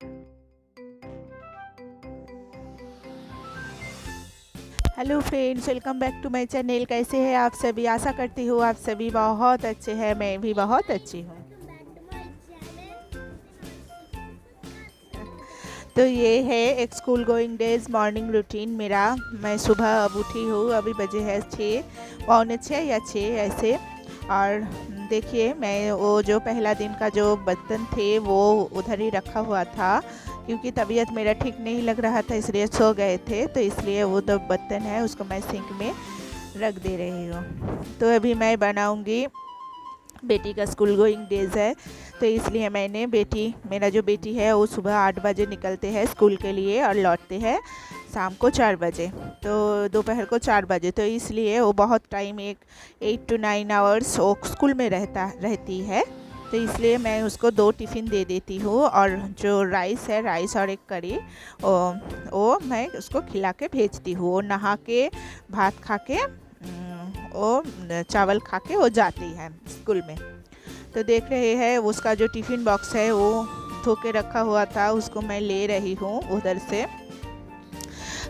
Hello friends, welcome back to my channel. कैसे हैं आप सभी? आशा करती हूँ आप सभी बहुत अच्छे हैं। मैं भी बहुत अच्छी हूँ। तो ये है एक school going days morning routine मेरा। मैं सुबह अब उठी हूँ, अभी बजे है 6, पौने 6 या 6 ऐसे। और देखिए, मैं वो जो पहला दिन का जो बर्तन थे वो उधर ही रखा हुआ था, क्योंकि तबीयत मेरा ठीक नहीं लग रहा था, इसलिए सो गए थे। तो इसलिए वो जो बर्तन है उसको मैं सिंक में रख दे रही हूँ। तो अभी मैं बनाऊँगी, बेटी का स्कूल गोइंग डेज है, तो इसलिए मैंने मेरा जो बेटी है वो सुबह 8 बजे निकलते हैं स्कूल के लिए और लौटते हैं शाम को 4 बजे, तो दोपहर को 4 बजे। तो इसलिए वो बहुत टाइम, एक 8 to 9 आवर्स वो स्कूल में रहती है। तो इसलिए मैं उसको 2 टिफ़िन दे देती हूँ, और जो राइस है, राइस और एक करी, वो मैं उसको खिला के भेजती हूँ। वो नहा के भात खा के वो चावल खा के वो जाती है स्कूल में। तो देख रहे हैं, उसका जो टिफ़िन बॉक्स है वो धो के रखा हुआ था, उसको मैं ले रही हूँ उधर से।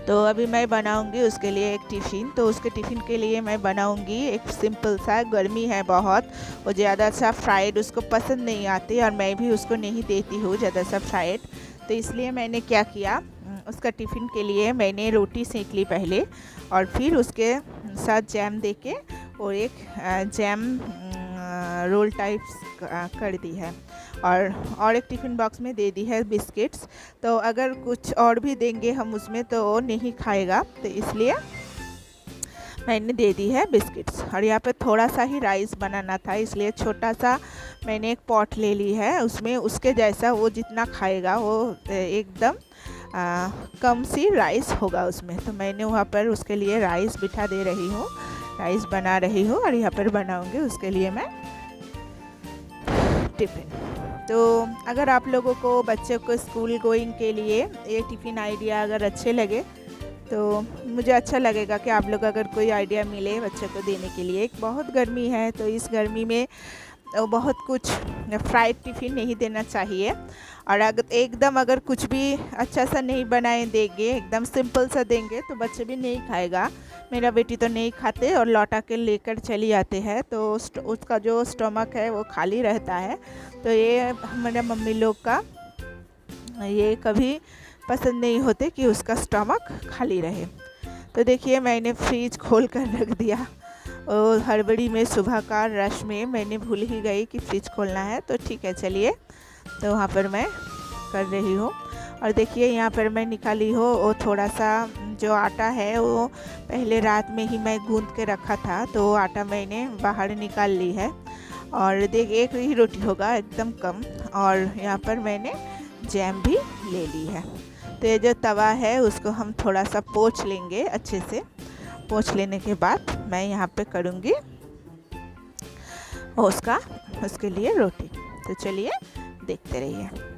तो अभी मैं बनाऊंगी उसके लिए एक टिफ़िन। तो उसके टिफ़िन के लिए मैं बनाऊंगी एक सिंपल सा, गर्मी है बहुत, वो ज़्यादा सा फ्राइड उसको पसंद नहीं आती, और मैं भी उसको नहीं देती हूँ ज़्यादा सा फ्राइड। तो इसलिए मैंने क्या किया, उसका टिफ़िन के लिए मैंने रोटी सेंक ली पहले, और फिर उसके साथ जैम दे के और एक जैम रोल टाइप्स कर दी है, और एक टिफ़िन बॉक्स में दे दी है बिस्किट्स। तो अगर कुछ और भी देंगे हम उसमें तो वो नहीं खाएगा, तो इसलिए मैंने दे दी है बिस्किट्स। और यहाँ पे थोड़ा सा ही राइस बनाना था, इसलिए छोटा सा मैंने एक पॉट ले ली है, उसमें उसके जैसा वो जितना खाएगा वो एकदम कम सी राइस होगा उसमें। तो मैंने वहाँ पर उसके लिए राइस बिठा दे रही हूँ, राइस बना रही हूँ, और यहाँ पर बनाऊँगी उसके लिए मैं टिफ़िन। तो अगर आप लोगों को बच्चों को स्कूल गोइंग के लिए ये टिफ़िन आइडिया अगर अच्छे लगे, तो मुझे अच्छा लगेगा कि आप लोग अगर कोई आइडिया मिले बच्चों को देने के लिए। बहुत गर्मी है, तो इस गर्मी में बहुत कुछ फ्राइड टिफ़िन नहीं देना चाहिए। और अगर कुछ भी अच्छा सा नहीं बनाए देंगे, एकदम सिंपल सा देंगे, तो बच्चे भी नहीं खाएगा। मेरा बेटी तो नहीं खाते और लौटा के लेकर चली आते हैं, तो उसका जो स्टमक है वो खाली रहता है। तो ये हमारे मम्मी लोग का ये कभी पसंद नहीं होते कि उसका स्टमक खाली रहे। तो देखिए, मैंने फ्रिज खोल कर रख दिया, और हड़बड़ी में सुबह का रश में मैंने भूल ही गई कि फ्रिज खोलना है। तो ठीक है, चलिए, तो वहाँ पर मैं कर रही हूँ। और देखिए, यहाँ पर मैं निकाली हो वो थोड़ा सा जो आटा है वो पहले रात में ही मैं गूंद के रखा था, तो वो आटा मैंने बाहर निकाल ली है। और देख, एक ही रोटी होगा, एकदम कम। और यहाँ पर मैंने जैम भी ले ली है। तो ये जो तवा है उसको हम थोड़ा सा पोंछ लेंगे अच्छे से। पोंछ लेने के बाद मैं यहाँ पे करूँगी उसके लिए रोटी। तो चलिए, देखते रहिए।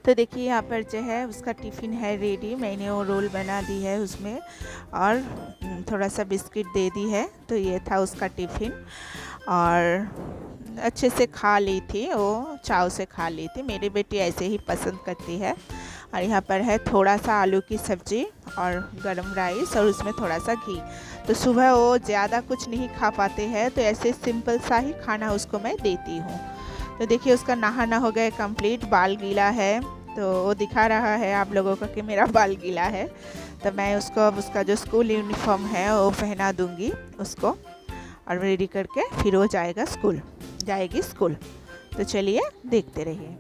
तो देखिए यहाँ पर जो है उसका टिफ़िन है रेडी। मैंने वो रोल बना दी है उसमें और थोड़ा सा बिस्किट दे दी है। तो ये था उसका टिफ़िन और अच्छे से खा ली थी, वो चाव से खा ली थी। मेरी बेटी ऐसे ही पसंद करती है। और यहाँ पर है थोड़ा सा आलू की सब्ज़ी और गरम राइस और उसमें थोड़ा सा घी। तो सुबह वो ज़्यादा कुछ नहीं खा पाते हैं, तो ऐसे सिंपल सा ही खाना उसको मैं देती हूँ। तो देखिए उसका नहाना हो गया कंप्लीट, बाल गीला है। तो वो दिखा रहा है आप लोगों को कि मेरा बाल गीला है। तो मैं उसको अब उसका जो स्कूल यूनिफॉर्म है वो पहना दूंगी उसको और रेडी करके फिर वो जाएगी स्कूल। तो चलिए देखते रहिए।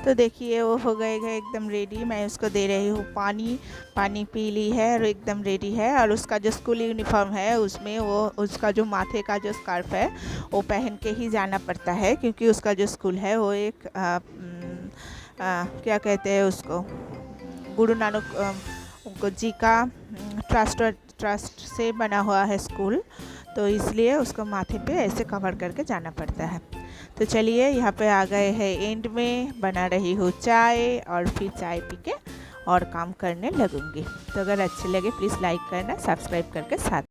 तो देखिए वो हो गएगा एकदम रेडी। मैं उसको दे रही हूँ पानी पी ली है और एकदम रेडी है। और उसका जो स्कूल यूनिफॉर्म है उसमें वो उसका जो माथे का जो स्कार्फ है वो पहन के ही जाना पड़ता है, क्योंकि उसका जो स्कूल है वो एक क्या कहते हैं उसको, गुरु नानक जी का ट्रस्ट से बना हुआ है स्कूल। तो इसलिए उसको माथे पे ऐसे कवर करके जाना पड़ता है। तो चलिए यहाँ पे आ गए हैं एंड में। बना रही हूँ चाय और फिर चाय पी के और काम करने लगूंगी। तो अगर अच्छे लगे प्लीज़ लाइक करना, सब्सक्राइब करके साथ